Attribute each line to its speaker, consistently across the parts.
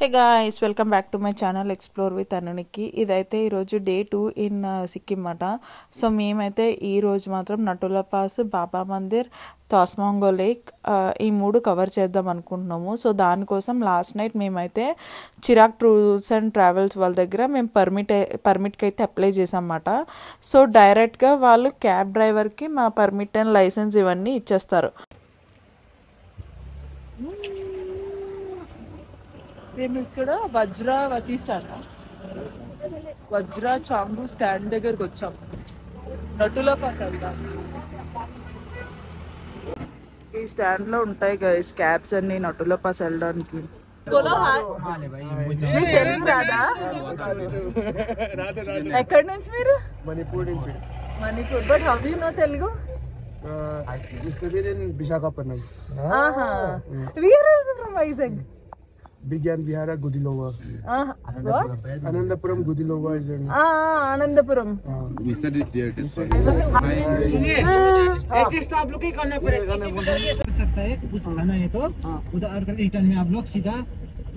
Speaker 1: Hey guys, welcome back to my channel explore with అనునికి. ఇదైతే ఈరోజు డే 2 ఇన్ సిక్కిం అన్నమాట. సో మేమైతే ఈరోజు మాత్రం నటుల పాస్, బాబా మందిర్, తాస్మాంగో లేక్ ఈ 3 కవర్ చేద్దాం అనుకుంటున్నాము. సో దానికోసం లాస్ట్ నైట్ మేమైతే చిరాగ్ టూర్స్ అండ్ ట్రావెల్స్ వాళ్ళ దగ్గర మేము పర్మిట్కి అయితే అప్లై చేసామన్నమాట. సో డైరెక్ట్గా వాళ్ళు క్యాబ్ డ్రైవర్కి మా పర్మిట్ అండ్ లైసెన్స్ ఇవన్నీ ఇచ్చేస్తారు. మేము ఇక్కడ వజ్రావతి వజ్రా చాంగు స్టాండ్ దగ్గరకు వచ్చాం. నటుల పాస్ వెళ్దాం. ఈ స్టాండ్ లో ఉంటాయి గైస్ క్యాబ్స్ అన్ని నటుల పాస్ వెళ్ళడానికి. తెలుగు రాదా? ఎక్కడి నుంచి మీరు?
Speaker 2: మణిపూర్ నుంచి.
Speaker 1: Manipur. But how you know Telugu?
Speaker 2: Visakhapatnam.
Speaker 1: We are also from Vizag.
Speaker 2: Bigyan Vihara Gudilova.
Speaker 1: What?
Speaker 2: Anandapuram Gudilova is in.
Speaker 1: Anandapuram.
Speaker 3: We studied there.
Speaker 4: एक स्टॉप रुके करना पड़ेगा कर सकता है कुछ खाना है तो उधर रिटर्न में आप लोग सीधा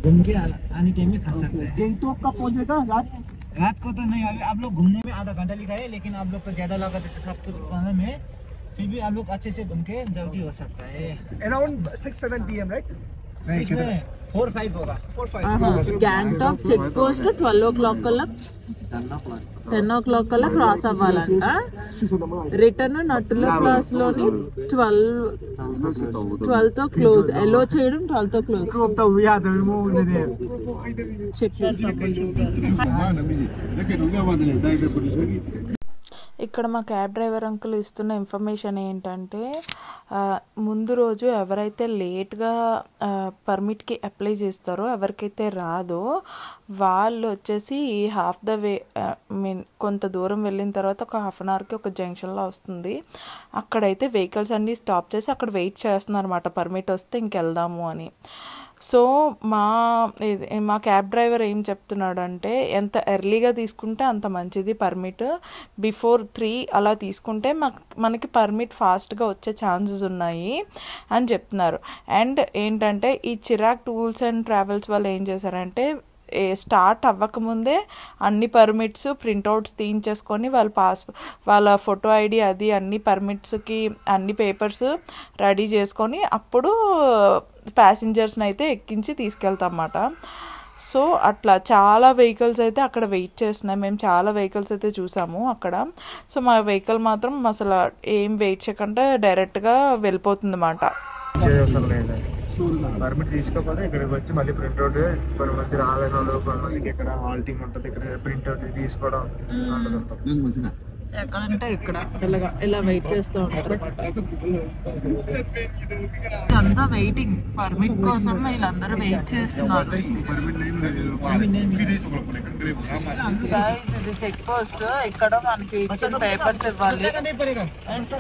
Speaker 4: घूम के आने टाइम में खा सकते हैं।
Speaker 2: गंगटोक का पहुंचेगा
Speaker 4: रात को तो नहीं, अभी आप लोग घूमने में आधा घंटा लिखा है, लेकिन आप लोग को ज्यादा लागत है तो सब कुछ खाने में फिर भी आप लोग अच्छे से घूम के जल्दी हो सकता है।
Speaker 2: around 6-7 PM right?
Speaker 4: 4-5 होगा।
Speaker 2: 4-5.
Speaker 1: గ్యాంగ్టాక్ చెక్ పోస్ట్ 12 o'clock కల్లా 10 o'clock కల్లా క్రాస్ అవ్వాలంట. రిటర్న్ నటుల క్లాస్ లోని 12 తో క్లోజ్. ఎలో చేయడం 12 తో క్లోజ్ చెప్పారు. ఇక్కడ మా క్యాబ్ డ్రైవర్ అంకుల్ ఇస్తున్న ఇన్ఫర్మేషన్ ఏంటంటే, ముందు రోజు ఎవరైతే లేట్గా పర్మిట్కి అప్లై చేస్తారో, ఎవరికైతే రాదో వాళ్ళు వచ్చేసి హాఫ్ ద వే కొంత దూరం వెళ్ళిన తర్వాత ఒక హాఫ్ అన్ అవర్కి ఒక జంక్షన్లో వస్తుంది. అక్కడైతే వెహికల్స్ అన్నీ స్టాప్ చేసి అక్కడ వెయిట్ చేస్తున్నారు అన్నమాట, పర్మిట్ వస్తే ఇంకెళ్దాము అని. సో మా క్యాబ్ డ్రైవర్ ఏం చెప్తున్నాడు అంటే, ఎంత ఎర్లీగా తీసుకుంటే అంత మంచిది పర్మిట్. బిఫోర్ 3 అలా తీసుకుంటే మనకి పర్మిట్ ఫాస్ట్గా వచ్చే ఛాన్సెస్ ఉన్నాయి అని చెప్తున్నారు. అండ్ ఏంటంటే ఈ చిరాగ్ టూర్స్ అండ్ ట్రావెల్స్ వాళ్ళు ఏం చేశారంటే, స్టార్ట్ అవ్వకముందే అన్ని పర్మిట్స్ ప్రింట్అవుట్స్ తీయించేసుకొని వాళ్ళ ఫోటో ఐడి అది అన్ని పర్మిట్స్కి అన్ని పేపర్స్ రెడీ చేసుకొని అప్పుడు ప్యాసింజర్స్ని అయితే ఎక్కించి తీసుకెళ్తామన్నమాట. సో అట్లా చాలా వెహికల్స్ అయితే అక్కడ వెయిట్ చేస్తున్నాయి. మేము చాలా వెహికల్స్ అయితే చూసాము అక్కడ. సో మా వెహికల్ మాత్రం అసలు ఏం వెయిట్ చేయకుండా డైరెక్ట్గా వెళ్ళిపోతుంది అన్నమాట.
Speaker 2: పర్మిట్ తీసుకోకపోతే ఇక్కడికి వచ్చి మళ్ళీ ప్రింట్అవుట్, కొంతమంది రాలేని వాళ్ళు, కొంతమందికి ఇక్కడ హాల్టింగ్ ఉంటుంది, ఇక్కడ ప్రింట్అవుట్ తీసుకోవడం ఉంటుంది.
Speaker 1: ఎక్కడంటే ఇక్కడ ఇలా వెయిట్ చేస్తూ ఉంటారు. అంతా వెయిటింగ్ పర్మిట్ కోసం, వీళ్ళందరూ వెయిట్ చేస్తున్నారు. ఇది చెక్ పోస్ట్. ఇక్కడ మనకి ఇచ్చిన పేపర్స్ ఇవ్వాలి. అండ్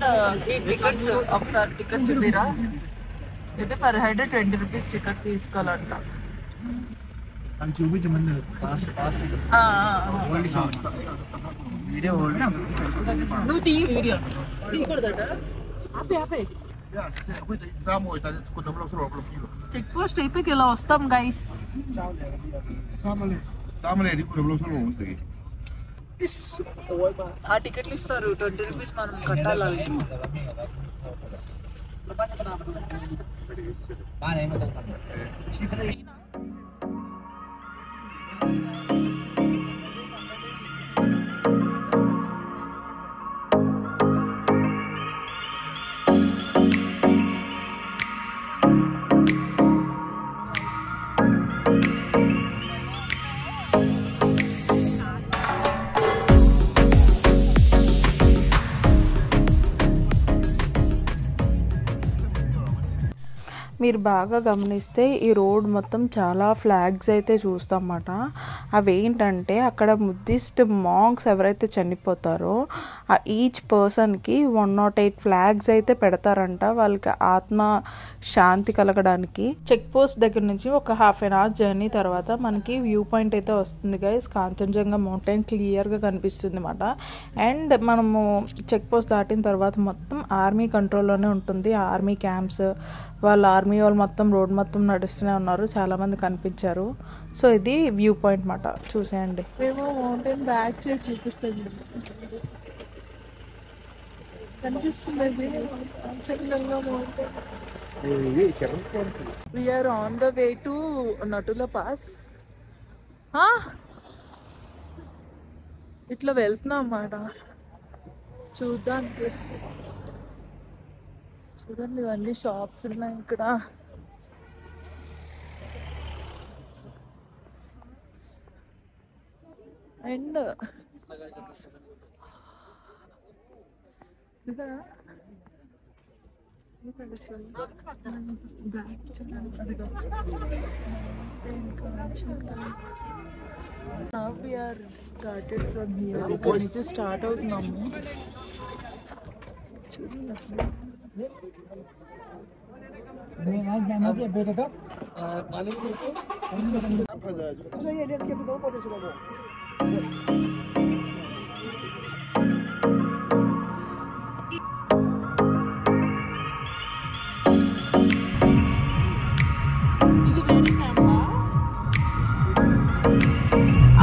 Speaker 1: ఈ టికెట్స్ ఒకసారి టికెట్ చూపిరా. ఇది పర్ హెడ్ 20 రూపీస్ టికెట్ తీసుకోవాలంట.
Speaker 2: అది చూపించమంది
Speaker 1: నువ్వు తీ వీడియో తీయకూడదట. చెక్ పోస్ట్ అయిపోయి ఇలా వస్తాం గైస్. ఆ టికెట్లు ఇస్తారు 20 రూపీస్, మనం కట్టాలి. మీరు బాగా గమనిస్తే ఈ రోడ్ మొత్తం చాలా ఫ్లాగ్స్ అయితే చూస్తామన్నమాట. అవి ఏంటంటే, అక్కడ బుద్ధిస్ట్ మాంక్స్ ఎవరైతే చనిపోతారో ఆ ఈచ్ పర్సన్కి 108 ఫ్లాగ్స్ అయితే పెడతారంట, వాళ్ళకి ఆత్మ శాంతి కలగడానికి. చెక్ పోస్ట్ దగ్గర నుంచి ఒక హాఫ్ అన్ అవర్ జర్నీ తర్వాత మనకి వ్యూ పాయింట్ అయితే వస్తుంది గైస్. కాంచన్జంగా మౌంటైన్ క్లియర్గా కనిపిస్తుంది అన్నమాట. అండ్ మనము చెక్ పోస్ట్ దాటిన తర్వాత మొత్తం ఆర్మీ కంట్రోల్లోనే ఉంటుంది. ఆర్మీ క్యాంప్స్, వాళ్ళ ఆర్మీ ఆర్మీ వాళ్ళు మొత్తం రోడ్ మొత్తం నడుస్తూనే ఉన్నారు, చాలామంది కనిపించారు. సో ఇది వ్యూ పాయింట్ మాట, చూసేయండి.
Speaker 3: మేము మౌంటైన్ బ్యాక్ సైడ్ చూపిస్తుంది కనిపిస్తుంది. We are on the way to Natula Pass. ఇట్లా వెళ్తున్నాం అన్నమాట చూడ్డానికి. చూడండి ఇవన్నీ షాప్స్ ఉన్నాయి ఇక్కడ. And Now we are started from here. ఇక్కడ నుంచి స్టార్ట్ అవుతున్నాము. ఇది వేరే CAMPA?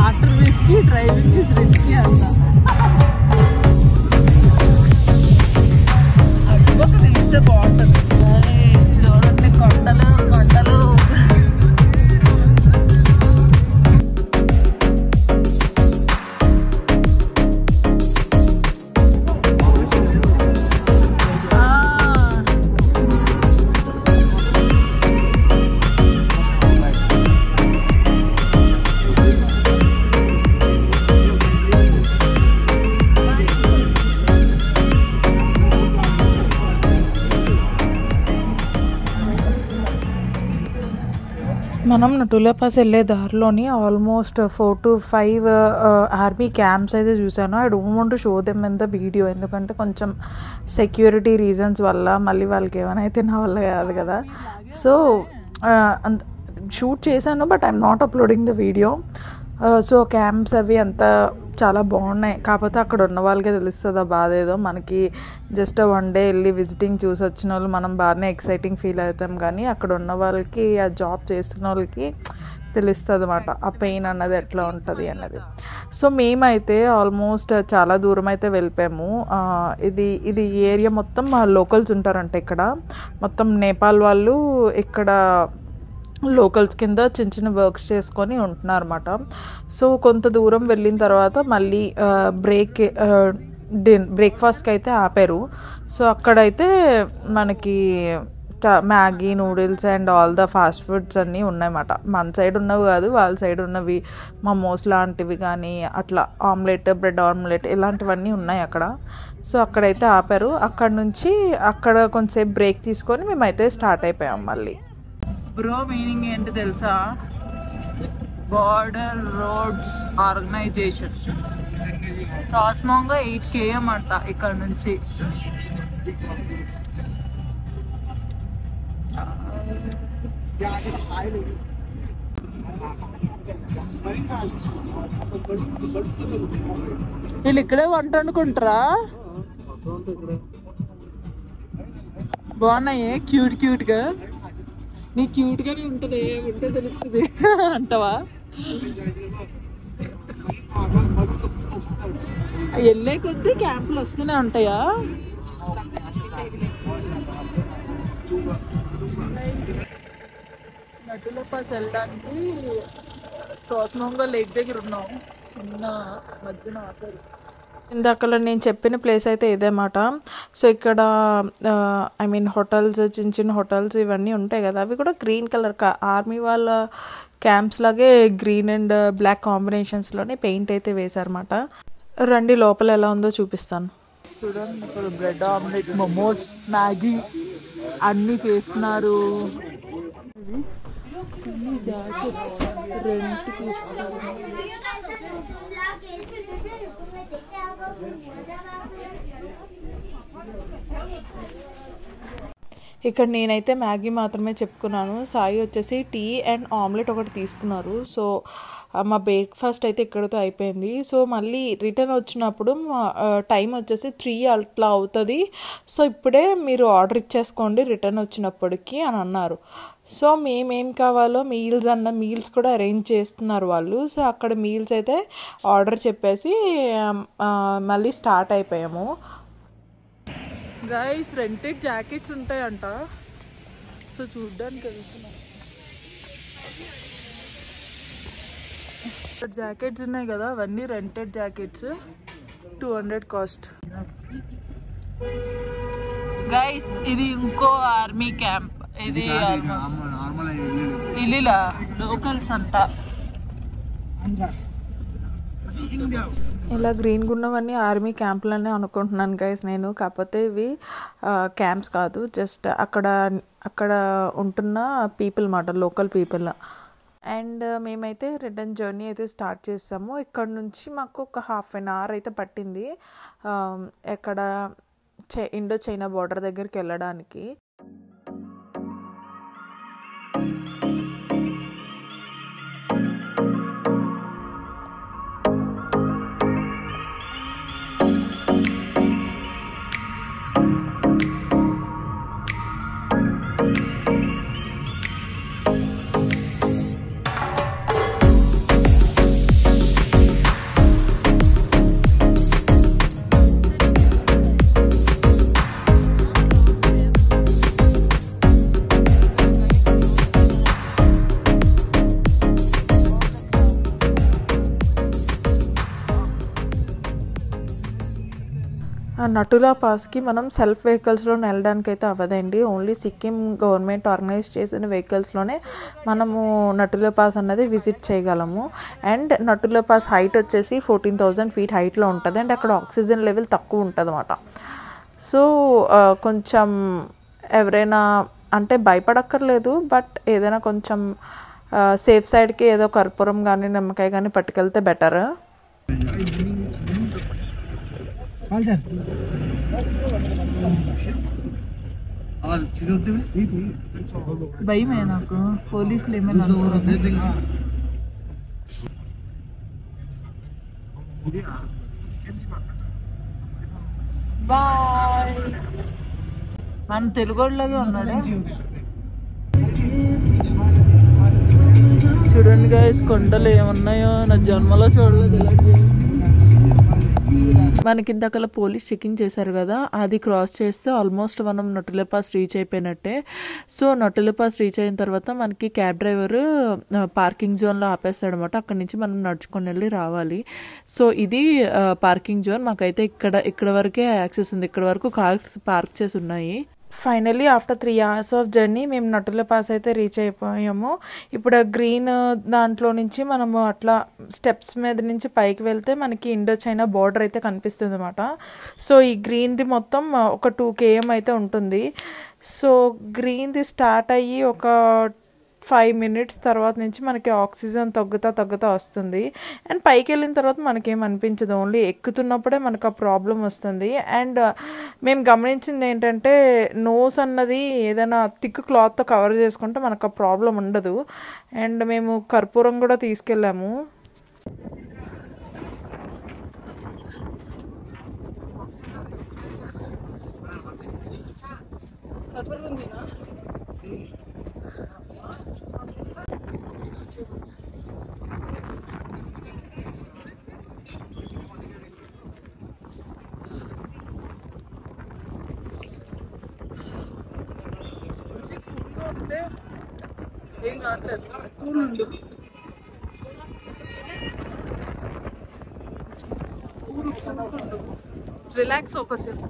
Speaker 3: After risky driving is risky అంట. అటుపక్క తీస్తే బాగుంటుంది. చూడండి కొండలు కొండలు.
Speaker 1: మనం నటులా పాస్ వెళ్ళే దారిలోని ఆల్మోస్ట్ 4 to 5 ఆర్మీ క్యాంప్స్ అయితే చూసాను. I don't want to show them in the video, ఎందుకంటే కొంచెం సెక్యూరిటీ రీజన్స్ వల్ల మళ్ళీ వాళ్ళకి ఏమైనా అయితే నా వల్ల కాదు కదా. సో షూట్ చేశాను, but I'm not uploading the video. So camps అవి అంతా చాలా బాగున్నాయి. కాకపోతే అక్కడ ఉన్న వాళ్ళకే తెలుస్తుంది ఆ బాధ ఏదో. మనకి జస్ట్ 1 day వెళ్ళి విజిటింగ్ చూసి వచ్చిన వాళ్ళు మనం బాగానే ఎక్సైటింగ్ ఫీల్ అవుతాం, కానీ అక్కడ ఉన్న వాళ్ళకి, ఆ జాబ్ చేస్తున్న వాళ్ళకి తెలుస్తుంది అన్నమాట ఆ పెయిన్ అన్నది ఎట్లా ఉంటుంది అన్నది. సో మేమైతే ఆల్మోస్ట్ చాలా దూరం అయితే వెళ్ళిపోయాము. ఇది ఏరియా మొత్తం మా లోకల్స్ ఉంటారంట. ఇక్కడ మొత్తం నేపాల్ వాళ్ళు ఇక్కడ లోకల్స్ కింద చిన్న చిన్న వర్క్స్ చేసుకొని ఉంటున్నారు అన్నమాట. సో కొంత దూరం వెళ్ళిన తర్వాత మళ్ళీ బ్రేక్ఫాస్ట్కి అయితే ఆపారు. సో అక్కడైతే మనకి Maggi, noodles and all the fast foods అన్నీ ఉన్నాయన్నమాట. మన సైడ్ ఉన్నవి కాదు, వాళ్ళ సైడ్ ఉన్నవి మమోస్ లాంటివి కానీ అట్లా ఆమ్లెట్, బ్రెడ్ ఆమ్లెట్ ఇలాంటివన్నీ ఉన్నాయి అక్కడ. సో అక్కడైతే ఆపారు. అక్కడ నుంచి అక్కడ కొంచెంసేపు బ్రేక్ తీసుకొని మేమైతే స్టార్ట్ అయిపోయాం మళ్ళీ. బ్రో మీనింగ్ ఏంటి తెలుసా? Border roads organisation. రాస్మాంగా 8 km అంట ఇక్కడ నుంచి. వీళ్ళు ఇక్కడే వంట వండుకుంటారా? బాగున్నాయి క్యూట్ క్యూట్గా. నీ క్యూట్గానే ఉంటుంది, ఉంటే తెలుస్తుంది అంటవా? వెళ్ళే కొద్దీ క్యాంపులు వస్తూనే ఉంటాయా? నటులా పాస్ వెళ్ళడానికి రాస్మాంగా లేక్ దగ్గర ఉన్నాం. చిన్న మధ్యన ఆపరు. ఇందాకలో నేను చెప్పిన ప్లేస్ అయితే ఇదేమాట. సో ఇక్కడ ఐ మీన్ హోటల్స్, చిన్న చిన్న హోటల్స్ ఇవన్నీ ఉంటాయి కదా, అవి కూడా గ్రీన్ కలర్ ఆర్మీ వాళ్ళ క్యాంప్స్ లాగే గ్రీన్ అండ్ బ్లాక్ కాంబినేషన్స్లోనే పెయింట్ అయితే వేశారన్నమాట. రండి లోపల ఎలా ఉందో చూపిస్తాను. చూడండి ఇక్కడ బ్రెడ్ ఆమ్లెట్, మోమోస్, మ్యాగీ అన్నీ చేస్తున్నారు. అన్ని జాకెట్స్ రెంట్కి ఇస్తారు. ఇక్కడ నేనైతే మ్యాగీ మాత్రమే చెప్పుకున్నాను. సాయి వచ్చేసి టీ అండ్ ఆమ్లెట్ ఒకటి తీసుకున్నారు. సో మా బ్రేక్ఫాస్ట్ అయితే ఇక్కడితో అయిపోయింది. సో మళ్ళీ రిటర్న్ వచ్చినప్పుడు టైం వచ్చేసి 3 అట్లా అవుతుంది. సో ఇప్పుడే మీరు ఆర్డర్ ఇచ్చేసుకోండి రిటర్న్ వచ్చినప్పటికి అని అన్నారు. సో మేమేం కావాలో మీల్స్ కూడా అరేంజ్ చేస్తున్నారు వాళ్ళు. సో అక్కడ మీల్స్ అయితే ఆర్డర్ చెప్పేసి మళ్ళీ స్టార్ట్ అయిపోయాము. గైస్ రెంటెడ్ జాకెట్స్ ఉంటాయంట. సో చూడ్డానికి వెళ్తున్నాం. జాకెట్స్ ఉన్నాయి కదా, అవన్నీ రెంటెడ్ జాకెట్స్. 200 కాస్ట్. గైస్ ఇది ఇంకో ఆర్మీ క్యాంప్. ఇది ఇల్లులా లోకల్స్ అంట. ఇలా గ్రీన్గా ఉన్నవన్నీ ఆర్మీ క్యాంపులనే అనుకుంటున్నాను గైస్ నేను. కాకపోతే ఇవి క్యాంప్స్ కాదు, జస్ట్ అక్కడ ఉంటున్న పీపుల్ మాట, లోకల్ పీపుల్. అండ్ మేమైతే రిటర్న్ జర్నీ అయితే స్టార్ట్ చేసాము. ఇక్కడ నుంచి మాకు ఒక 1/2 hour అయితే పట్టింది ఎక్కడ ఇండో చైనా బార్డర్ దగ్గరికి వెళ్ళడానికి. నటులా పాస్కి మనం సెల్ఫ్ వెహికల్స్లో వెళ్ళడానికి అయితే అవ్వదండి. ఓన్లీ సిక్కిం గవర్నమెంట్ ఆర్గనైజ్ చేసిన వెహికల్స్లోనే మనము నటులా పాస్ అన్నది విజిట్ చేయగలము. అండ్ నటులా పాస్ హైట్ వచ్చేసి 14,000 feet హైట్లో ఉంటుంది. అండ్ అక్కడ ఆక్సిజన్ లెవెల్ తక్కువ ఉంటుంది అన్నమాట. సో కొంచెం ఎవరైనా అంటే భయపడక్కర్లేదు, బట్ ఏదైనా కొంచెం సేఫ్ సైడ్కి ఏదో కర్పూరం కానీ నిమ్మకాయ కానీ పట్టుకెళ్తే బెటర్. భయమే నాకు, పోలీసులు ఏమైనా బాయ్. మన తెలుగులాగే ఉన్నాడే. చూడండి గైస్, కొండలు ఏమున్నాయో నా జన్మలో చూడలేదు. మనకి ఇంతకలా పోలీస్ చెకింగ్ చేశారు కదా, అది క్రాస్ చేస్తే ఆల్మోస్ట్ మనం నటులా పాస్ రీచ్ అయిపోయినట్టే. సో నటులా పాస్ రీచ్ అయిన తర్వాత మనకి క్యాబ్ డ్రైవర్ పార్కింగ్ జోన్లో ఆపేస్తాడు అనమాట. అక్కడి నుంచి మనం నడుచుకొని వెళ్ళి రావాలి. సో ఇది పార్కింగ్ జోన్. మాకైతే ఇక్కడ వరకే యాక్సెస్ ఉంది. ఇక్కడ వరకు కార్స్ పార్క్ చేసి ఉన్నాయి. Finally after 3 hours of journey మేము నటులా పాస్ అయితే రీచ్ అయిపోయాము. ఇప్పుడు గ్రీన్ దాంట్లో నుంచి మనము అట్లా స్టెప్స్ మీద నుంచి పైకి వెళ్తే మనకి ఇండో చైనా బార్డర్ అయితే కనిపిస్తుంది అన్నమాట. సో ఈ గ్రీన్ది మొత్తం ఒక 2 km అయితే ఉంటుంది. సో గ్రీన్ది స్టార్ట్ అయ్యి ఒక 5 minutes తర్వాత నుంచి మనకి ఆక్సిజన్ తగ్గుతా వస్తుంది. అండ్ పైకి వెళ్ళిన తర్వాత మనకేం అనిపించదు, ఓన్లీ ఎక్కుతున్నప్పుడే మనకు ఆ ప్రాబ్లం వస్తుంది. అండ్ మేము గమనించింది ఏంటంటే నోస్ అన్నది ఏదైనా థిక్ క్లాత్తో కవర్ చేసుకుంటే మనకు ఆ ప్రాబ్లం ఉండదు. అండ్ మేము కర్పూరం కూడా తీసుకెళ్ళాము. ఏం కావట్లేదు, కూల్ ఉండు. రిలాక్స్ ఒకసేపు.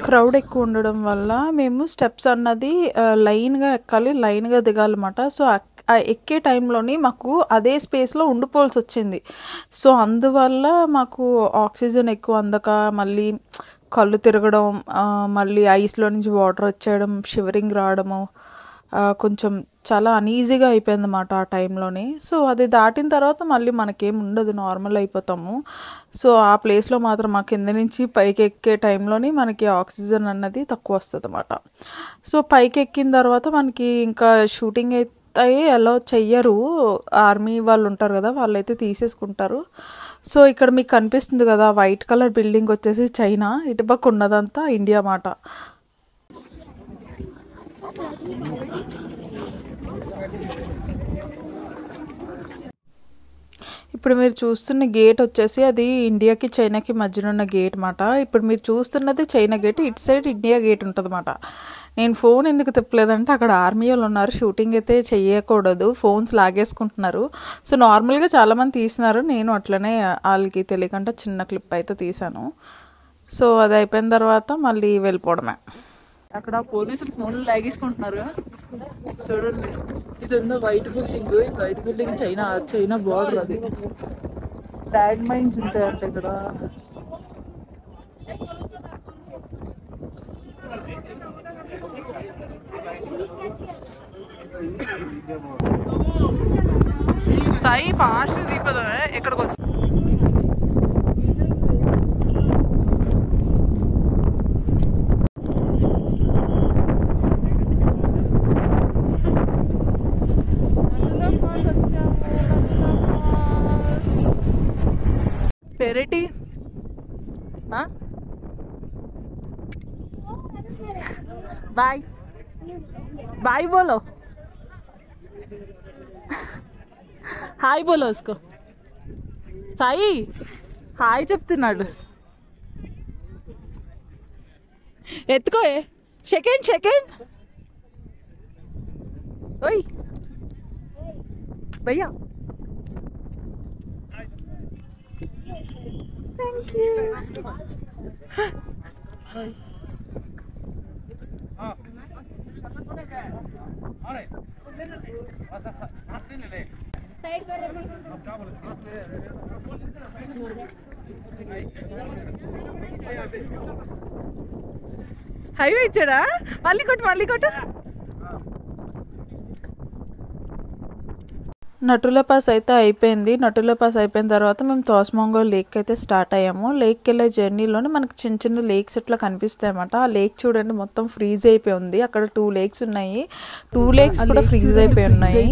Speaker 1: క్రౌడ్ ఎక్కువ ఉండడం వల్ల మేము స్టెప్స్ అన్నది లైన్గా ఎక్కాలి, లైన్గా దిగాలన్నమాట. సో ఆ ఎక్కే టైంలోని మాకు అదే స్పేస్లో ఉండిపోవాల్సి వచ్చింది. సో అందువల్ల మాకు ఆక్సిజన్ ఎక్కువ అందక మళ్ళీ కళ్ళు తిరగడం, మళ్ళీ ఐస్లో నుంచి వాటర్ వచ్చేయడం, షివరింగ్ రావడము, కొంచెం చాలా అనీజీగా అయిపోయిందన్నమాట ఆ టైంలోనే. సో అది దాటిన తర్వాత మళ్ళీ మనకేం ఉండదు, నార్మల్ అయిపోతాము. సో ఆ ప్లేస్లో మాత్రం మా కింద నుంచి పైకి ఎక్కే టైంలోనే మనకి ఆక్సిజన్ అన్నది తక్కువ వస్తుంది అన్నమాట. సో పైకి ఎక్కిన తర్వాత మనకి ఇంకా షూటింగ్ అయితే అలా చెయ్యరు, ఆర్మీ వాళ్ళు ఉంటారు కదా, వాళ్ళైతే తీసేసుకుంటారు. సో ఇక్కడ మీకు కనిపిస్తుంది కదా వైట్ కలర్ బిల్డింగ్ వచ్చేసి చైనా, ఇటుపక్క ఉన్నదంతా ఇండియా మాట. ఇప్పుడు మీరు చూస్తున్న గేట్ వచ్చేసి అది ఇండియాకి చైనాకి మధ్యన ఉన్న గేట్ మాట. ఇప్పుడు మీరు చూస్తున్నది చైనా గేట్, ఇటు సైడ్ ఇండియా గేట్ ఉంటుంది అన్నమాట. నేను ఫోన్ ఎందుకు తిప్పలేదంటే అక్కడ ఆర్మీ వాళ్ళు ఉన్నారు, షూటింగ్ అయితే చెయ్యకూడదు, ఫోన్స్ లాగేసుకుంటున్నారు. సో నార్మల్గా చాలామంది తీసినారు, నేను అట్లనే వాళ్ళకి తెలియకుండా చిన్న క్లిప్ అయితే తీశాను. సో అది అయిపోయిన తర్వాత మళ్ళీ వెళ్ళిపోవడమే.
Speaker 3: అక్కడ పోలీసులు ఫోన్లు లాగేసుకుంటున్నారు చూడండి. ఇది ఉన్న వైట్ బిల్డింగ్, ఈ వైట్ బిల్డింగ్ చైనా బార్డర్. అది ల్యాండ్ మైన్స్ ఉంటాయంట ఇక్కడ. సాయి ఫాస్ట్ దీపదా ఎక్కడికి వస్తుంది. पेरेटी हाँ बाय बाय बोलो, हाय बोलो उसको. साई हाय చెప్తున్నాడు, ఎత్తుకో. సెకండ్ ఓయ్ భయ్యా. Thank you. హైవే ఇచ్చాడా? మళ్ళీ కొట్టు.
Speaker 1: నటుల పాస్ అయితే అయిపోయింది. నటుల పాస్ అయిపోయిన తర్వాత మేము తోస్మాంగో లేక్ అయితే స్టార్ట్ అయ్యాము. లేక్కి వెళ్ళే జర్నీలోనే మనకి చిన్న చిన్న లేక్స్ ఇట్లా కనిపిస్తాయి అన్నమాట. ఆ లేక్ చూడండి మొత్తం ఫ్రీజ్ అయిపోయి ఉంది. అక్కడ 2 లేక్స్ ఉన్నాయి, 2 లేక్స్ కూడా ఫ్రీజ్ అయిపోయి ఉన్నాయి.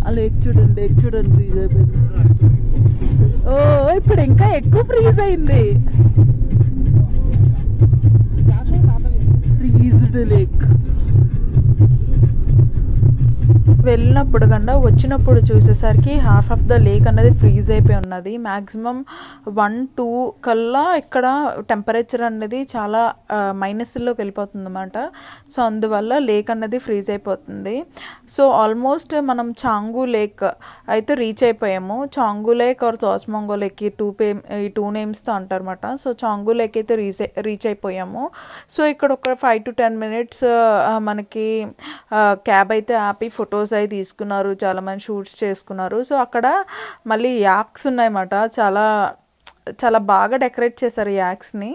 Speaker 3: ఆ లేక్ చూడండి ఫ్రీజ్ అయిపోయింది. ఓ ఇప్పుడు ఇంకా ఎక్కువ ఫ్రీజ్ అయింది. Freezed lake.
Speaker 1: వెళ్ళినప్పుడు కన్నా వచ్చినప్పుడు చూసేసరికి హాఫ్ ఆఫ్ ద లేక్ అనేది ఫ్రీజ్ అయిపోయి ఉన్నది. మ్యాక్సిమం 1-2 కల్లా ఇక్కడ టెంపరేచర్ అనేది చాలా మైనస్లోకి వెళ్ళిపోతుంది అన్నమాట. సో అందువల్ల లేక్ అనేది ఫ్రీజ్ అయిపోతుంది. సో ఆల్మోస్ట్ మనం చాంగు లేక్ అయితే రీచ్ అయిపోయాము. చాంగు లేక్ ఆర్ తోస్మాంగో లేక్ ఈ 2 నేమ్స్తో అంటారన్నమాట. సో చాంగు లేక్ అయితే రీచ్ అయిపోయాము. సో ఇక్కడ ఒక 5 to 10 minutes మనకి క్యాబ్ అయితే ఆపి ఫొటోస్ అయితే తీసుకున్నారు, చాలా మంది షూట్స్ చేసుకున్నారు. సో అక్కడ మళ్ళీ యాక్స్ ఉన్నాయన్నమాట, చాలా చాలా బాగా డెకరేట్ చేశారు యాక్స్ని.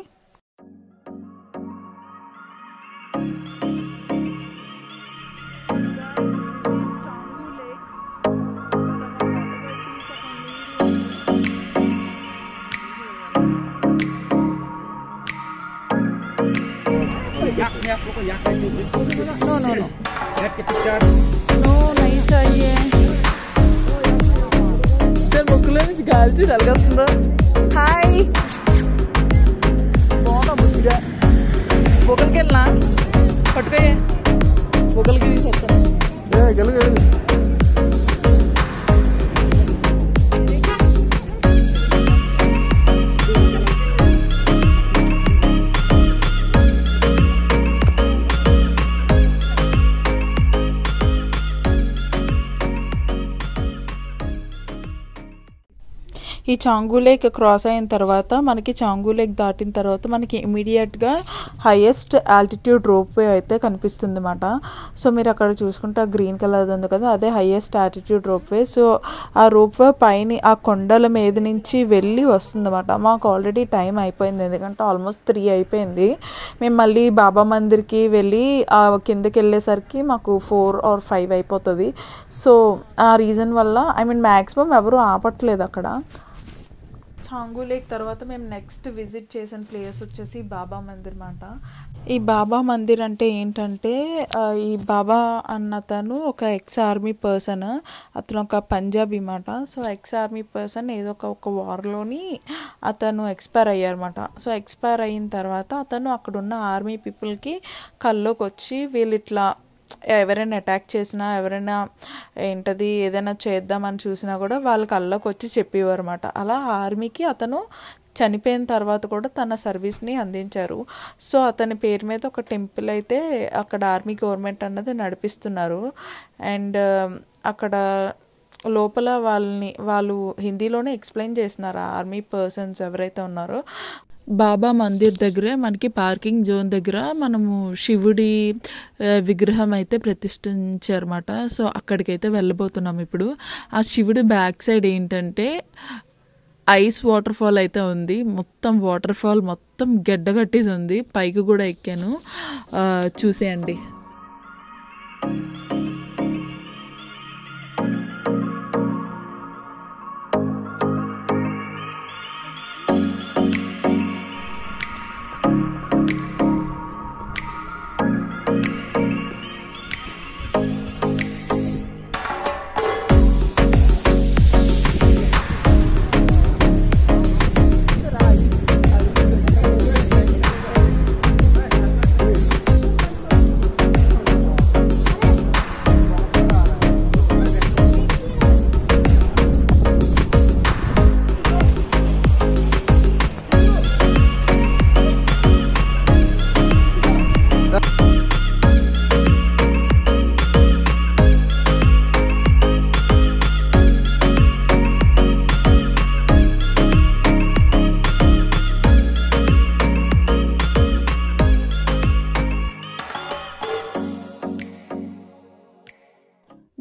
Speaker 3: No. नहीं चाहिए. ముక్కులో నుంచి గాలి చూడు అలగొస్తుందో. హాయ్ బాగున్నా ముద్దుగా. బొక్కలకి వెళ్ళినా పట్టుకోయే, బొక్కలకి తీసుకొస్తాను.
Speaker 1: ఈ చాంగు లేక్ క్రాస్ అయిన తర్వాత మనకి చాంగు లేక్ దాటిన తర్వాత మనకి ఇమీడియట్గా హైయెస్ట్ ఆల్టిట్యూడ్ రోప్ వే అయితే కనిపిస్తుంది అన్నమాట. సో మీరు అక్కడ చూసుకుంటే గ్రీన్ కలర్ ఉంది కదా, అదే highest altitude rope way. So ఆ రోప్ వే పైన ఆ కొండల మీద నుంచి వెళ్ళి వస్తుంది అన్నమాట. మాకు ఆల్రెడీ టైం అయిపోయింది, ఎందుకంటే ఆల్మోస్ట్ 3 అయిపోయింది. మేము మళ్ళీ బాబా మందిర్కి వెళ్ళి కిందకి వెళ్ళేసరికి మాకు 4 or 5 అయిపోతుంది. సో ఆ రీజన్ వల్ల మ్యాక్సిమం ఎవరు ఆపట్లేదు అక్కడ. చాంగు లేక్ తర్వాత మేము నెక్స్ట్ విజిట్ చేసిన ప్లేస్ వచ్చేసి బాబా మందిర్ మాట. ఈ బాబా మందిర్ అంటే ఏంటంటే ఈ బాబా అన్నతను ఒక ఎక్స్ ఆర్మీ పర్సన్, అతను ఒక పంజాబీ మాట. సో ఎక్స్ ఆర్మీ పర్సన్ ఏదో ఒక వార్లోని అతను ఎక్స్పైర్ అయ్యారన్నమాట. సో ఎక్స్పైర్ అయిన తర్వాత అతను అక్కడున్న ఆర్మీ పీపుల్కి కల్లోకి వచ్చి వీళ్ళు ఇట్లా ఎవరైనా అటాక్ చేసినా, ఎవరైనా ఏదైనా చేద్దామని చూసినా కూడా వాళ్ళ కళ్ళకి వచ్చి చెప్పేవారు అన్నమాట. అలా ఆర్మీకి అతను చనిపోయిన తర్వాత కూడా తన సర్వీస్ని అందించారు. సో అతని పేరు మీద ఒక టెంపుల్ అయితే అక్కడ ఆర్మీ గవర్నమెంట్ అన్నది నడిపిస్తున్నారు. అండ్ అక్కడ లోపల వాళ్ళు హిందీలోనే ఎక్స్ప్లెయిన్ చేస్తున్నారు ఆర్మీ పర్సన్స్ ఎవరైతే ఉన్నారో. బాబా మందిర్ దగ్గరే మనకి పార్కింగ్ జోన్ దగ్గర మనము శివుడి విగ్రహం అయితే ప్రతిష్ఠించారన్నమాట. సో అక్కడికైతే వెళ్ళబోతున్నాం ఇప్పుడు. ఆ శివుడి బ్యాక్ సైడ్ ఏంటంటే ఐస్ వాటర్ ఫాల్ అయితే ఉంది. మొత్తం వాటర్ ఫాల్ మొత్తం గడ్డగట్టేసి ఉంది. పైకి కూడా ఎక్కాను, చూసేయండి.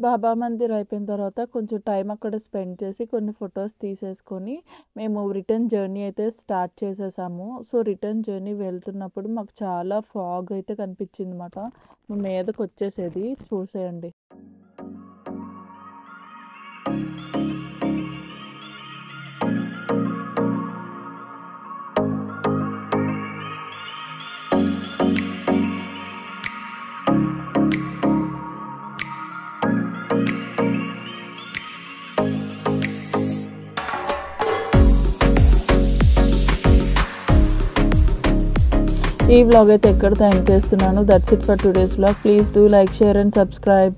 Speaker 1: బాబా మందిర్ అయిపోయిన తర్వాత కొంచెం టైం అక్కడ స్పెండ్ చేసి కొన్ని ఫొటోస్ తీసేసుకొని మేము రిటర్న్ జర్నీ అయితే స్టార్ట్ చేసేసాము. సో రిటర్న్ జర్నీ వెళ్తున్నప్పుడు మాకు చాలా ఫాగ్ అయితే కనిపించింది అన్నమాట. మీదకి వచ్చేసేది చూసేయండి. ఈ వ్లాగ్ అయితే ఎక్కడ ఎండ్ చేస్తున్నాను. That's it for today's vlog. Please do like, share and subscribe.